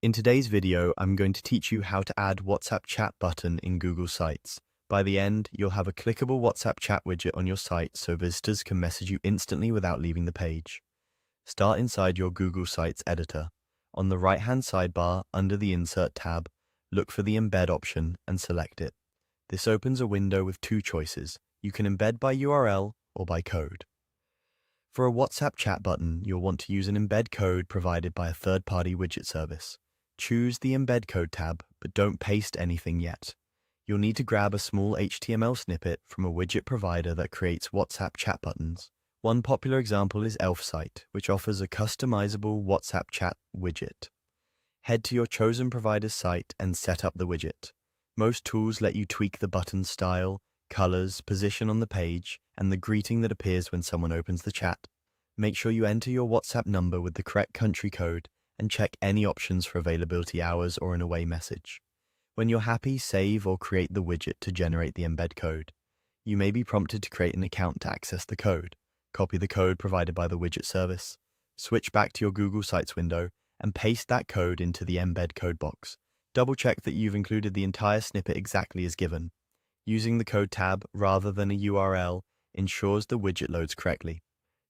In today's video, I'm going to teach you how to add WhatsApp chat button in Google Sites. By the end, you'll have a clickable WhatsApp chat widget on your site so visitors can message you instantly without leaving the page. Start inside your Google Sites editor. On the right-hand sidebar, under the Insert tab, look for the Embed option and select it. This opens a window with two choices. You can embed by URL or by code. For a WhatsApp chat button, you'll want to use an embed code provided by a third-party widget service. Choose the Embed Code tab, but don't paste anything yet. You'll need to grab a small HTML snippet from a widget provider that creates WhatsApp chat buttons. One popular example is Elfsight, which offers a customizable WhatsApp chat widget. Head to your chosen provider's site and set up the widget. Most tools let you tweak the button style, colors, position on the page, and the greeting that appears when someone opens the chat. Make sure you enter your WhatsApp number with the correct country code and check any options for availability hours or an away message. When you're happy, save or create the widget to generate the embed code. You may be prompted to create an account to access the code. Copy the code provided by the widget service, switch back to your Google Sites window, and paste that code into the embed code box. Double check that you've included the entire snippet exactly as given. Using the code tab rather than a URL ensures the widget loads correctly.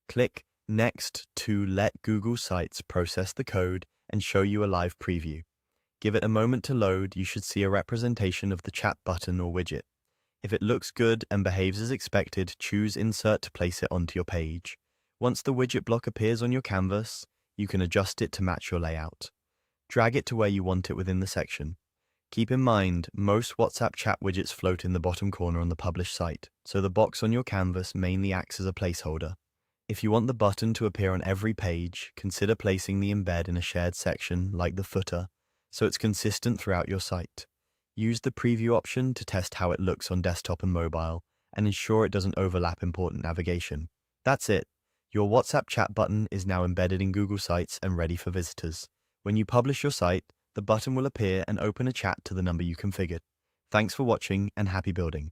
Click Next to let Google Sites process the code and show you a live preview. Give it a moment to load. You should see a representation of the chat button or widget. If it looks good and behaves as expected, choose Insert to place it onto your page. Once the widget block appears on your canvas, you can adjust it to match your layout. Drag it to where you want it within the section. Keep in mind, most WhatsApp chat widgets float in the bottom corner on the published site, so the box on your canvas mainly acts as a placeholder. If you want the button to appear on every page, consider placing the embed in a shared section, like the footer, so it's consistent throughout your site. Use the preview option to test how it looks on desktop and mobile, and ensure it doesn't overlap important navigation. That's it. Your WhatsApp chat button is now embedded in Google Sites and ready for visitors. When you publish your site, the button will appear and open a chat to the number you configured. Thanks for watching and happy building.